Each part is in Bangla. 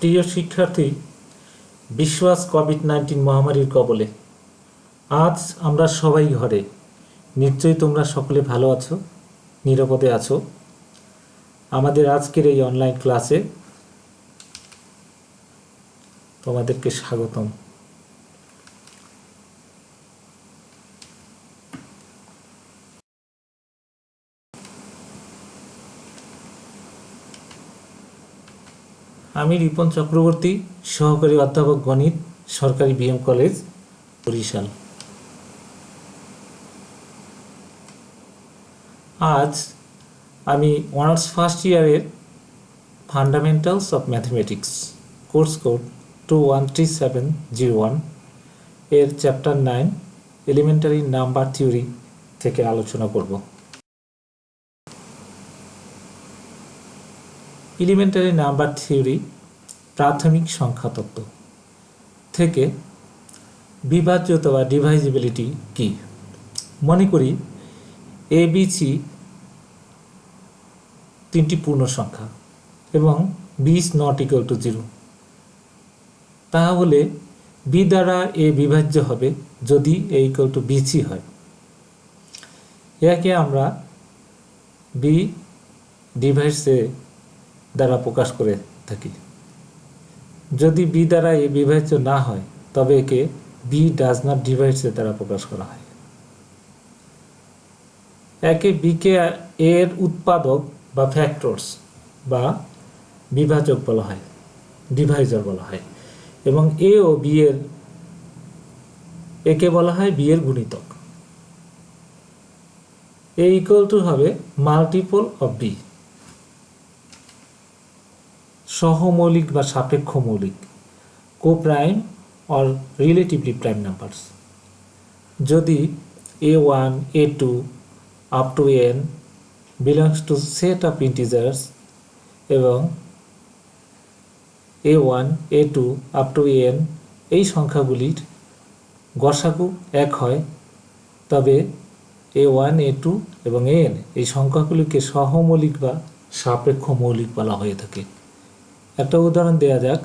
প্রিয় শিক্ষার্থী, বিশ্ব আজ কোভিড-19 মহামারীর কবলে। আজ আমরা সবাই ঘরে। নিশ্চয়ই তোমরা সকলে ভালো আছো, নিরাপদে আছো। আমাদের আজকের এই অনলাইন ক্লাসে তোমাদেরকে স্বাগতম। আমি রিপন চক্রবর্তী, সহকারী অধ্যাপক গণিত, সরকারি বিএম কলেজ, বরিশাল। আজ আমি অনার্স ফার্স্ট ইয়ারের fundamentals of mathematics course code 213701 এর চ্যাপ্টার 9 এলিমেন্টারি নাম্বার থিওরি থেকে আলোচনা করব। এলিমেন্টারি নাম্বার থিওরি প্রাথমিক সংখ্যাতত্ত্ব থেকে বিভাজ্যতা বা ডিভাইজিবিলিটি কি। মনে করি ABC তিনটি পূর্ণ সংখ্যা এবং B is not equal to 0, তাহলে B দ্বারা A বিভাজ্য হবে যদি A equal to BC হয়। একে আমরা B ডিভাইডস A দ্বারা প্রকাশ করে থাকি। যদি B দ্বারা A বিভাজ্য না হয় তবে একে B does not divides A দ্বারা প্রকাশ করা হয়। একে B কে A এর উৎপাদক বা ফ্যাক্টরস বা বিভাজক বলা হয়, ডিভাইজার বলা হয়, এবং A ও B এর একে বলা হয় B এর গুণিতক। A ইকুয়াল টু হবে মাল্টিপল অফ B, সহমৌলিক বা সাপেক্ষ মৌলিক, কোপ্রাইম অর রিলেটিভলি প্রাইম নাম্বারস। যদি A1, A2 up to n belongs to set of integers এবং A1, A2 up to n এই সংখ্যাগুলির গসাগু এক হয়, তবে A1, A2 এবং n এই সংখ্যাগুলিকে সহমৌলিক বা সাপেক্ষ মৌলিক বলা হয়ে থাকে। একটা উদাহরণ দেয়া যাক।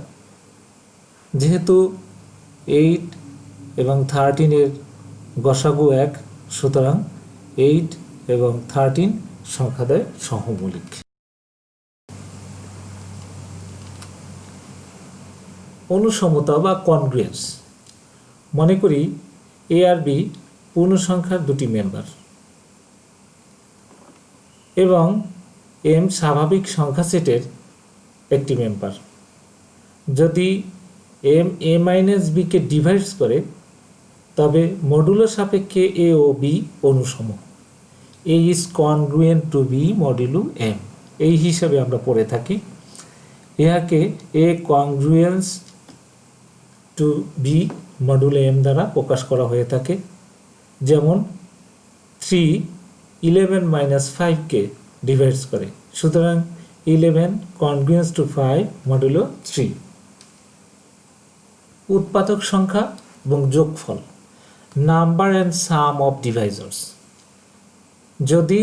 যেহেতু 8 এবং 13 এর গসাগু এক, সুতরাং 8 এবং 13 সংখ্যাদ্বয় সহমৌলিক। অনুসমতা বা কনগ্রুয়েন্স। মনে করি A আর B পূর্ণ সংখ্যার দুটি মেম্বার এবং M স্বাভাবিক সংখ্যা সেটের একটি মেম্বার। যদি M A-B কে ডিভাইডস করে তবে মডুলো সাপেক্ষে A O B অনুসম। A is congruent to B modulo M এই হিসাবে আমরা পড়ে থাকি। ইহাকে A congruence to B modulo M দ্বারা প্রকাশ করা হয়ে থাকে। যেমন 3 11 - 5 কে ডিভাইডস করে, সুতরাং 11 congruence to 5 মডুলো 3। উৎপাদক সংখ্যা এবং যোগফল, নাম্বার অ্যান্ড সাম অফ ডিভাইজার্স। যদি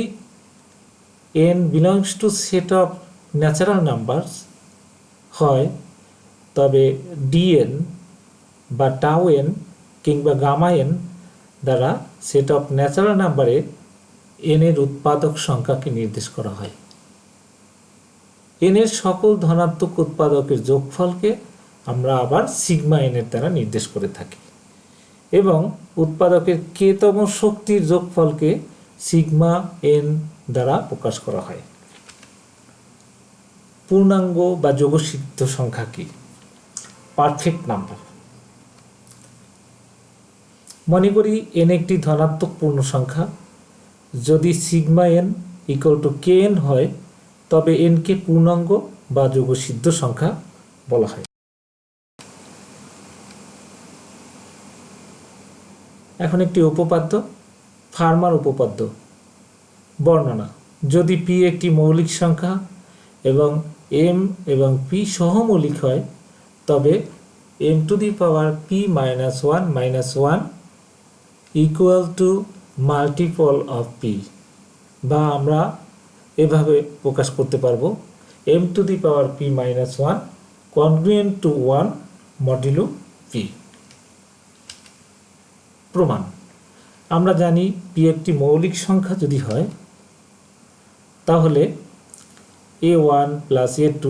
n belongs to set of natural numbers হয় তবে dn বা টাউ n কিংবা গামা n দ্বারা সেট অফ ন্যাচারাল নাম্বারে n এর উৎপাদক সংখ্যাকে নির্দেশ করা হয়। n এর সকল ধনাত্মক উৎপাদকের যোগফলকে আমরা আবার সিগমা n এর দ্বারা নির্দেশ করে থাকি এবং উৎপাদকের k-তম শক্তির যোগফলকে সিগমা n দ্বারা প্রকাশ করা হয়। পূর্ণাঙ্গ বা যোগসিদ্ধ সংখ্যা কি? Perfect number. মনে করি n একটি ধনাত্মক পূর্ণ সংখ্যা। যদি sigma n equal to kn হয় তবে n কে পূর্ণাঙ্গ বা যোগসিদ্ধ সংখ্যা বলা হয়। এখন একটি উপপাদ্য, ফার্মার উপপাদ্য বর্ণনা। যদি p একটি মৌলিক সংখ্যা এবং m এবং p সহমৌলিক হয় তবে m⁻p−1 equal to multiple of p, বা আমরা এভাবে প্রকাশ করতে পারবো m⁻p−1 congruent to 1 modulo P. প্রমাণ: আমরা জানি পি একটি মৌলিক সংখ্যা যদি হয় তাহলে a1 plus a2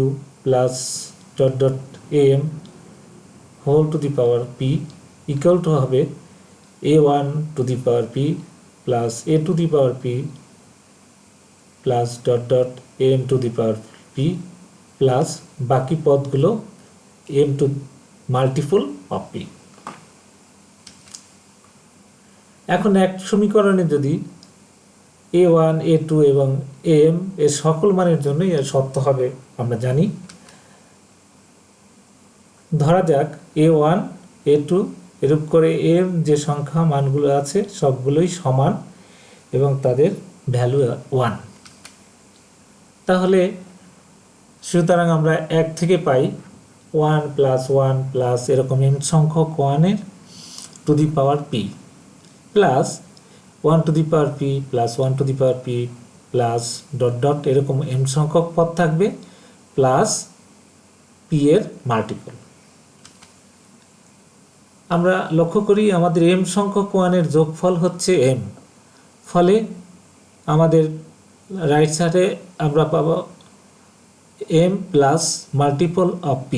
plus dot dot am whole to the power P equal to হবে a1 to the power P plus a to the power P plus dot dot am to the power P plus বাকি পদগুলো m to multiple of P. এখন এক সমীকরণে যদি a1 a2 এবং am এর সকল মানের জন্যই এর সত্য হবে আমরা জানি। ধরা যাক a1 a2 এরূপ করে m যে সংখ্যা মানগুলো আছে সবগুলোই সমান এবং তাদের ভ্যালু 1। তাহলে সুতরাং আমরা 1 থেকে পাই 1 প্লাস 1 প্লাস এরকম m সংখ্যক 1 এর two the power p plus 1 to the power p plus 1 to the power p plus dot dot এরকম m সংখ্যক পদ থাকবে প্লাস p এর মাল্টিপল। আমরা লক্ষ্য করি আমাদের m সংখ্যক 1 এর যোগফল হচ্ছে m, ফলে আমাদের রাইট সাইডে আমরা পাবো m plus multiple of p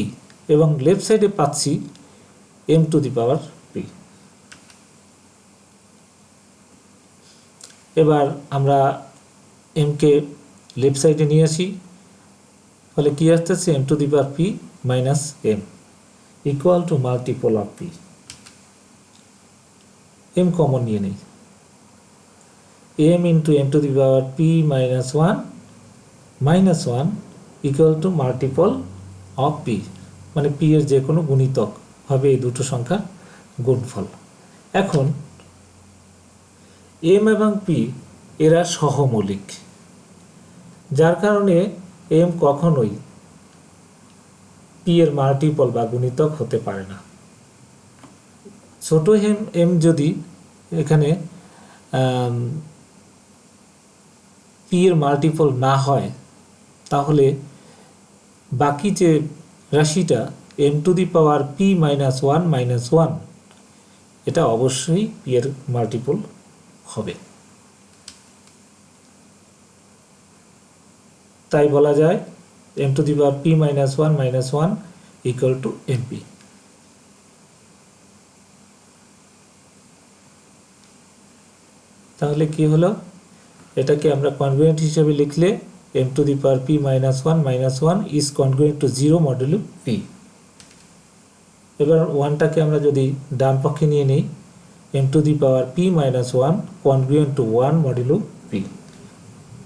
এবং লেফট সাইডে পাচ্ছি m to the power p। এবার আমরা m কে লেফট সাইডে নিয়ে আসি, ফলে কি আসতেছে m to the power p minus m equal to multiple of p। m common নিয়ে নেই, m into m to the power p minus 1 equal to multiple of p, মানে p এর যে কোনো গুণিতক হবে এই দুটো সংখ্যার গুণফল। এখন m এবং p এরা সহমৌলিক, যার কারণে m কখনোই p এর মাল্টিপল বা গুণিতক হতে পারে না। ছোট m যদি এখানে p এর মাল্টিপল না হয় তাহলে বাকি যে রাশিটা m to the power p minus 1 এটা অবশ্যই p এর মাল্টিপল হবে। তাই বলা যায় m to the power p minus 1 equal to mp। তাহলে কি হলো, এটাকে আমরা কনগ্রুয়েন্ট হিসেবে লিখলে m to the power p minus 1 is congruent to 0 modulo p। এবার 1টাকে আমরা যদি ডান পক্ষে নিয়ে নিই, m to the power p minus 1 congruent to 1 modulo p,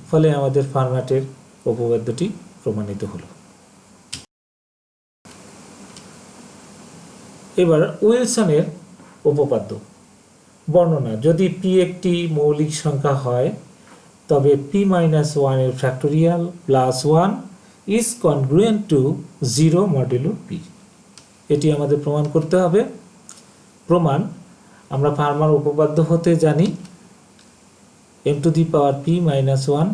ফলে আমাদের ফার্মাটের উপপাদ্যটি প্রমাণিত হলো। এবার উইলসনের উপপাদ্য বর্ণনা: যদি p একটি মৌলিক সংখ্যা হয় তবে p মাইনাস 1 এর factorial plus 1 is congruent to 0 modulo p। এটি আমাদের প্রমাণ করতে হবে। প্রমাণ: আমরা ফার্মার উপপাদ্য হতে জানি m to the power p minus 1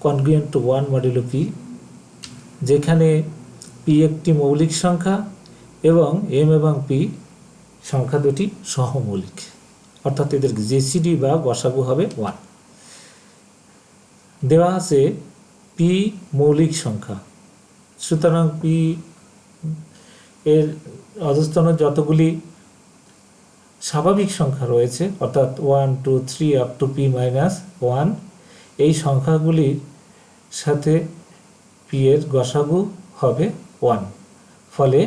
congruent to 1 modulo p, যেখানে p একটি মৌলিক সংখ্যা এবং m এবং p সংখ্যা দুটি সহমৌলিক, অর্থাৎ এদের জিসিডি বা গসাগু হবে 1। দেওয়া আছে p মৌলিক সংখ্যা, সুতরাং p এর অধস্তন যতগুলি স্বাভাবিক সংখ্যা রয়েছে অর্থাৎ 1 2 3 আপ টু p মাইনাস 1, এই সংখ্যাগুলির সাথে p এর গসাগু হবে 1, ফলে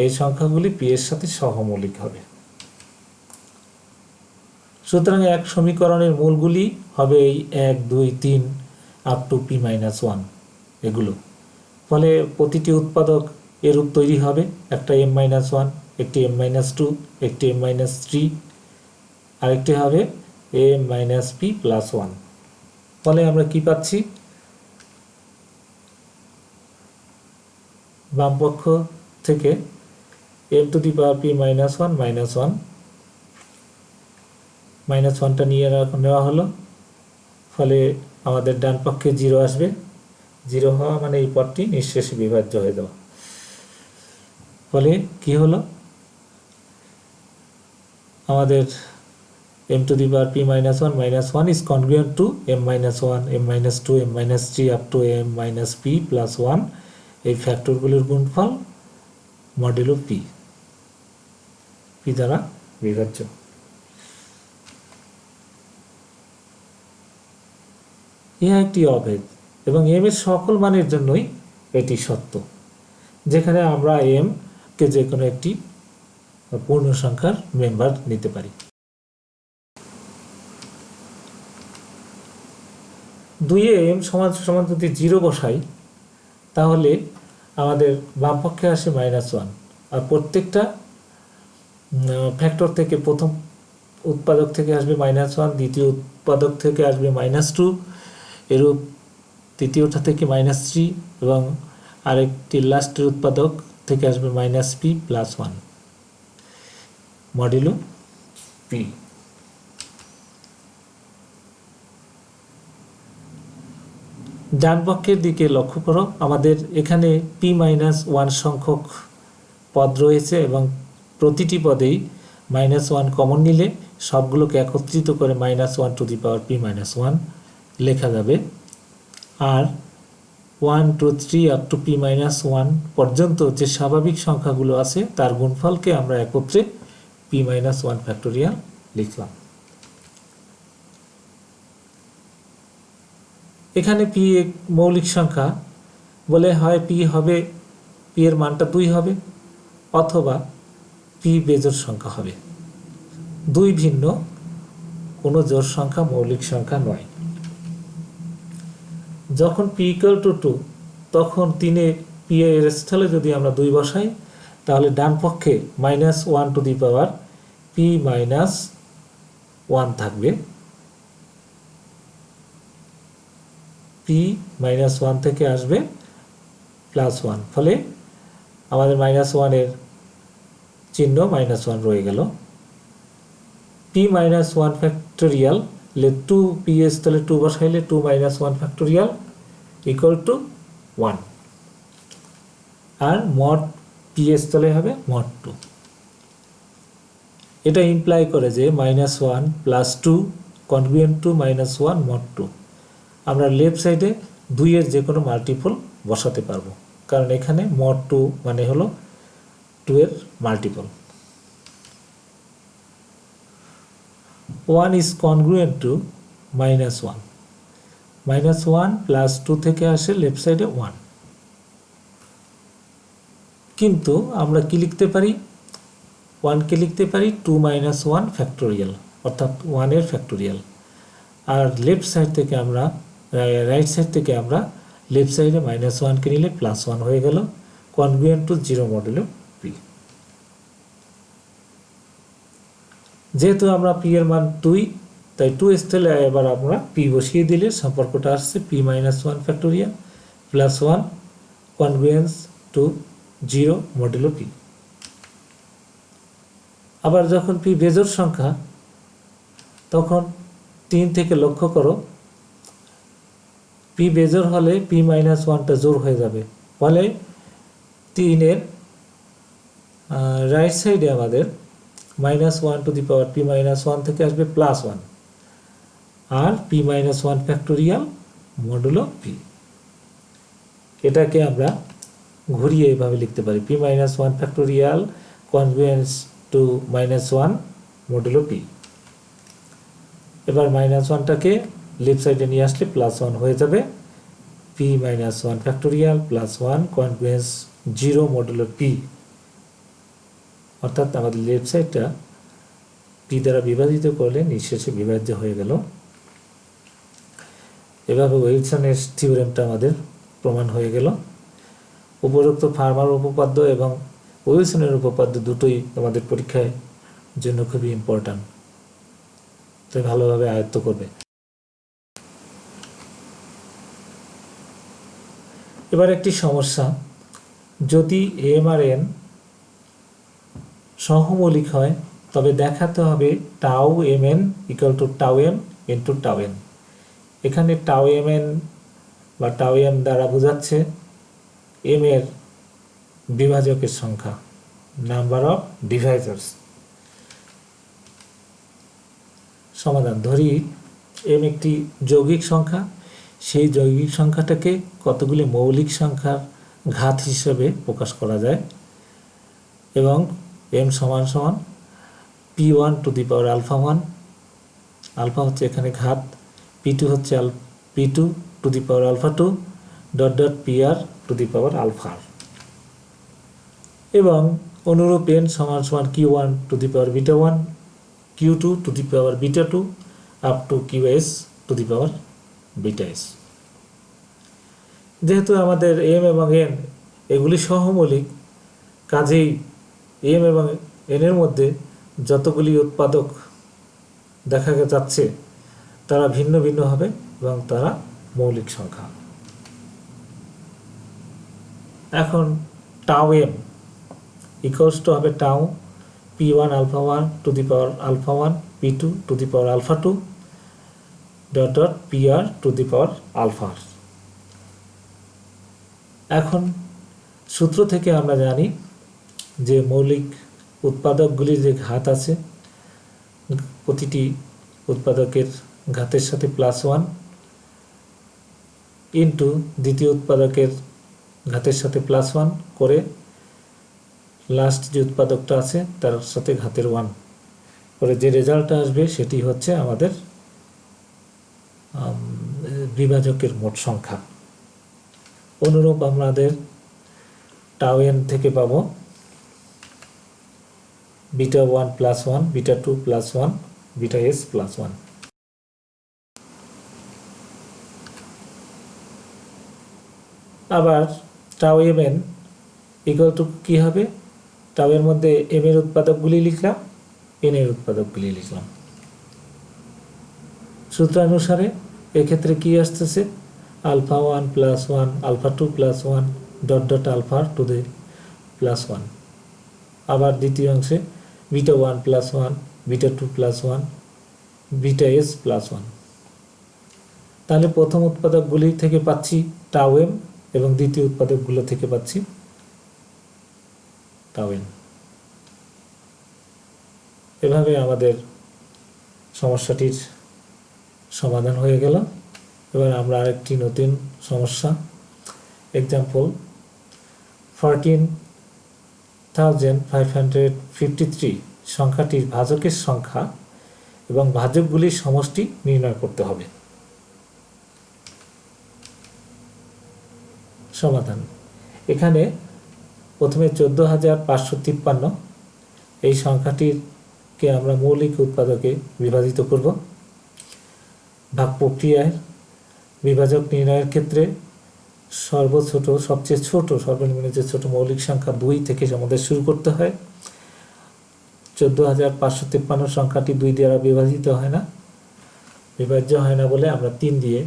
এই সংখ্যাগুলি p এর সাথে সহমৌলিক হবে। সুতরাং এক সমীকরণের মূলগুলি হবে এই 1 2 3 আপ টু p মাইনাস 1 এগুলো, ফলে প্রতিটি উৎপাদক এর রূপ তৈরি হবে, একটা m মাইনাস 1, একটি m মাইনাস 2, একটি m মাইনাস 3, আরেকটি হবে m মাইনাস p প্লাস 1। ফলে আমরা কি পাচ্ছি, বাম পক্ষ থেকে m to the power p minus 1টা নিয়ে নেওয়া হলো, ফলে আমাদের ডান পক্ষে 0 আসবে। 0 হওয়া মানে এই পদটি নিঃশেষে বিভাজ্য হয়ে যাওয়া। ফলে কি হলো, আমাদের m to the power p minus 1 minus 1 is congruent to m minus 1, m minus 2, m minus 3 up to m minus p plus 1 এই ফ্যাক্টরগুলোর গুণফল মডুলো p দ্বারা বিভাজ্য। ইহা একটি অভেদ এবং m এর সকল মানের জন্যই এটি সত্য, যেখানে আমরা m কে যে কোনো একটি পূর্ণ সংখ্যার মেম্বার নিতে পারি। 2 এ m সমান সমান যদি 0 বসাই তাহলে আমাদের বাম পক্ষে আসে -1, আর প্রত্যেকটা ফ্যাক্টর থেকে প্রথম উৎপাদক থেকে আসবে -1, দ্বিতীয় উৎপাদক থেকে আসবে -2, এরূপ তৃতীয়টা থেকে -3 এবং আরেকটি লাস্টের উৎপাদক থেকে আসবে -p plus 1 মডুলো p। ডান পক্ষের দিকে লক্ষ্য করো, আমাদের এখানে p-1 সংখ্যক পদ রয়েছে এবং প্রতিটি পদেই -1 কমন নিলে সবগুলোকে একত্রিত করে -1 to the power p-1 লেখা যাবে। আর 1 2 3 up to p-1 পর্যন্ত যে স্বাভাবিক সংখ্যাগুলো আছে তার গুণফলকে আমরা একত্রে p-1 ফ্যাক্টোরিয়াল লিখলাম। এখানে p এক মৌলিক সংখ্যা বলে হয় p হবে, p এর মানটা 2 হবে, অথবা p বেজোড় সংখ্যা হবে। 2 ভিন্ন কোনো জোড় সংখ্যা মৌলিক সংখ্যা নয়। যখন p = 2 তখন 3 এ p এর স্থলে যদি আমরা 2 বসাই তাহলে ডান পক্ষে -1 to the power p-1 থাকবে। p-1 থেকে আসবে +1, ফলে আমাদের -1 এর চিহ্ন -1 রয়ে গেল। p-1 ফ্যাক্টোরিয়াল 2 p এর স্থলে 2 বসাইলে 2-1 ফ্যাক্টোরিয়াল = 1, আর mod p এর স্থলে হবে mod 2। এটা ইমপ্লাই করে যে -1 + 2 congruent to -1 mod 2। আমরা লেফট সাইডে 2 এর যে কোনো মাল্টিপল বসাতে পারবো, কারণ এখানে mod 2 মানে হলো 2 এর মাল্টিপল। 1 is congruent to -1, -1 + 2 থেকে আসে লেফট সাইডে 1, কিন্তু আমরা কি লিখতে পারি, 1 কে লিখতে পারি 2-1 ফ্যাক্টোরিয়াল, অর্থাৎ 1 এর ফ্যাক্টোরিয়াল। আর লেফট সাইড থেকে আমরা রাইট সাইড থেকে আমরা লেফট সাইডে -1 কে নিলে +1 হয়ে গেল, congruent to 0 মডুলো p। যেহেতু আমরা p এর মান 2, তাই 2 স্থলে এবার আমরা p বসিয়ে দিলে সম্পর্কটা আসছে p-1 factorial +1 congruent to 0 modulo p। আবার যখন p বেজোড় সংখ্যা তখন 3 থেকে লক্ষ্য করো, p বেজোড় হলে p-1টা জোড় হয়ে যাবে, ফলে 3 এর রাইট সাইডে আমাদের -1 to the power p-1 থেকে আসবে +1, আর p-1 ফ্যাক্টোরিয়াল মডুলো p। এটাকে আমরা ঘুরিয়ে এইভাবে লিখতে পারি p-1 factorial congruent to -1 modulo p। এবার -1টাকে লেফট সাইডে নিয়ে আসলে +1 হয়ে যাবে, p-1 factorial +1 congruent 0 modulo p, অর্থাৎ আমাদের লেফট সাইডটা p দ্বারা বিভাজিত করলে নিঃশেষে বিভাজ্য হয়ে গেল। এভাবে উইলসনের থিওরেমটা আমাদের প্রমাণ হয়ে গেল। উপরোক্ত ফার্মার উপপাদ্য এবং উইলসনের উপপাদ্য দুটোই আমাদের পরীক্ষায় জন্য খুবই ইম্পর্ট্যান্ট, তাই ভালোভাবে আয়ত্ত করবে। এবার একটি সমস্যা, যদি m আর n সহমৌলিক হয় তবে দেখাতে হবে tau mn = tau m × tau n। এখানে tau mn বা tau m দ্বারা বোঝাচ্ছে m এর বিভাজকের সংখ্যা, নাম্বার অফ ডিভাইজার্স। সমাধান: ধরি m একটি যৌগিক সংখ্যা, সেই যৌগিক সংখ্যাটাকে কতগুলি মৌলিক সংখ্যার ঘাত হিসেবে প্রকাশ করা যায় এবং m সমান সমান p1 to the power alpha 1, alpha হচ্ছে এখানে ঘাত, p2 হচ্ছে p2 to the power alpha 2 dot dot pr to the power alpha, এবং অনুরূপ n সমান সমান q1 to the power beta 1, q2 to the power beta 2 up to qs to the power beta s। যেহেতু আমাদের m এবং n এগুলি সহমৌলিক, কাজেই m এবং n এর মধ্যে যতগুলি উৎপাদক দেখা যাচ্ছে তারা ভিন্ন ভিন্ন হবে এবং তারা মৌলিক সংখ্যা। এখন টাউ m ইকুয়ালস টু হবে tau p1 alpha 1 to the power alpha 1 p2 to the power alpha 2 dot dot pr to the power alpha. এখন সূত্র থেকে আমরা জানি যে মৌলিক উৎপাদকগুলির যে ঘাত আছে, প্রতিটি উৎপাদকের ঘাতের সাথে +1 ইন্টু দ্বিতীয় উৎপাদকের ঘাতের সাথে +1 করে লাস্ট যে উৎপাদকটা আছে তার সাথে ঘাতের 1 করে যে রেজাল্টটা আসবে সেটি হচ্ছে আমাদের বিভাজকের মোট সংখ্যা। অনুরূপ আমাদের টাউ n থেকে পাবো beta 1 plus 1, beta 2 plus 1, beta s plus 1। আবার টাউ mn ইকুয়াল টু কী হবে? টাউ এর মধ্যে m এর উৎপাদকগুলি লিখলাম, n এর উৎপাদকগুলি লিখলাম। সূত্রানুসারে এক্ষেত্রে কি আসতেছে? Alpha 1 plus 1, alpha 2 plus 1 dot dot alpha to the plus 1। আবার দ্বিতীয় অংশে beta 1 plus 1, beta 2 plus 1, beta s plus 1। তাহলে প্রথম উৎপাদকগুলি থেকে পাচ্ছি টাউ m এবং দ্বিতীয় উৎপাদকগুলো থেকে পাচ্ছি টাউ n। এভাবে আমাদের সমস্যাটির সমাধান হয়ে গেল। এবার আমরা আরেকটি নতুন সমস্যা, এক্সাম্পল 14,553 সংখ্যাটির ভাজকের সংখ্যা এবং ভাজকগুলির সমষ্টি নির্ণয় করতে হবে। সমাধান: এখানে প্রথমে 14,553 এই সংখ্যাটিকে আমরা মৌলিক উৎপাদকে বিভাজিত করব। ভাগ প্রক্রিয়ায় বিভাজক নির্ণয়ের ক্ষেত্রে সবচেয়ে ছোট সর্বনিম্ন যে ছোট মৌলিক সংখ্যা 2 থেকে আমাদের শুরু করতে হয়। 14,553 সংখ্যাটি 2 দ্বারা বিভাজিত হয় না, বিভাজ্য হয় না বলে আমরা 3 দিয়ে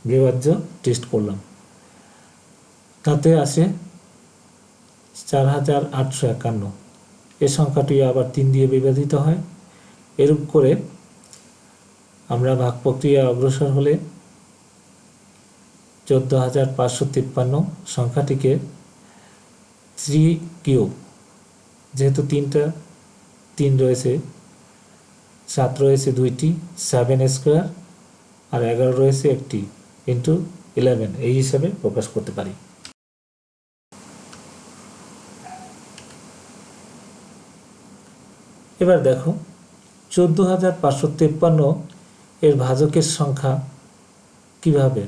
বিভাজ্য টেস্ট করলাম, তাতে আসে 4,851। এই সংখ্যাটি আবার 3 দিয়ে বিভাজিত হয়। এরূপ করে আমরা ভাগ প্রক্রিয়া অগ্রসর হলে 14,553 সংখ্যাটিকে 3 কিউব, যেহেতু 3 রয়েছে, 7 রয়েছে 2টি, 7 স্কোয়ার আর 11 রয়েছে 1টি, ইন্টু 11 এই হিসাবে প্রকাশ করতে পারি। এবার দেখো 14,553 এর ভাজকের সংখ্যা কিভাবে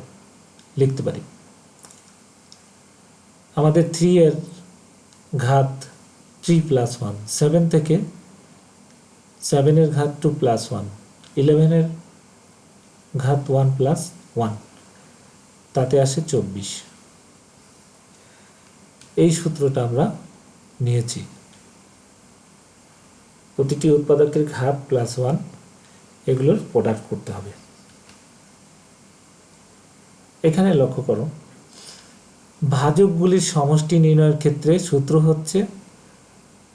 লিখতে পারি। আমাদের 3 এর ঘাত 3 প্লাস 1, 7 থেকে 7 এর ঘাত 2 প্লাস 1, 11 এর ঘাত 1 প্লাস 1, তাতে আসে 24। এই সূত্রটা আমরা নিয়েছি। প্রতিটি উৎপাদকের ঘাত প্লাস 1 এগুলোর প্রোডাক্ট করতে হবে। এখানে লক্ষ্য করো, ভাজকগুলির সমষ্টি নির্ণয়ের ক্ষেত্রে সূত্র হচ্ছে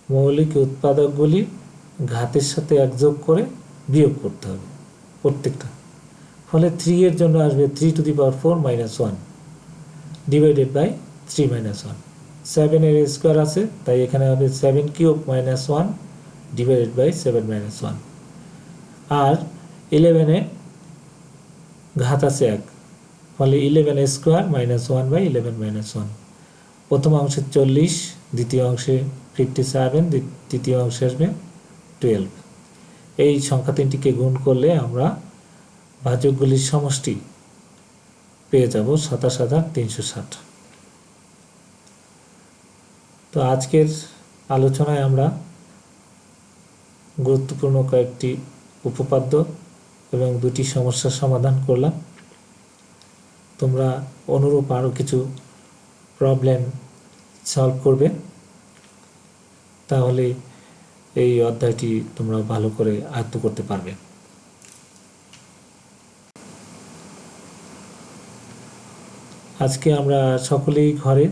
মৌলিক উৎপাদকগুলি ঘাতের সাথে 1 যোগ করে বিয়োগ করতে হবে প্রত্যেকটা। ফলে 3 এর জন্য আসবে 3 to the power 4 minus 1 divided by 3 minus 1। 7 এর স্কোয়ার আছে, তাই এখানে হবে 7³ - 1 ডিভাইডেড বাই 7 - 1। আর 11-এ ঘাত আছে 1, ফলে 11 স্কোয়ার - 1 বাই 11 - 1। প্রথম অংশে 40, দ্বিতীয় অংশে 57, তৃতীয় অংশে আসবে 12। এই সংখ্যা তিনটিকে গুণ করলে আমরা ভাজকগুলির সমষ্টি পেয়ে যাব 27,360। তো আজকের আলোচনায় আমরা গুরুত্বপূর্ণ কয়েকটি উপপাদ্য এবং দুটি সমস্যার সমাধান করলাম। তোমরা অনুরূপ আরও কিছু প্রবলেম সলভ করবে, তাহলে এই অধ্যায়টি তোমরা ভালো করে আয়ত্ত করতে পারবে। আজকে আমরা সকলেই ঘরে,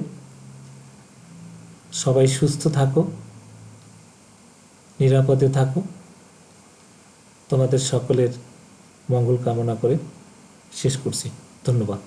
সবাই সুস্থ থাকো, নিরাপদে থাকো। তোমাদের সকলের মঙ্গল কামনা করে শেষ করছি। ধন্যবাদ।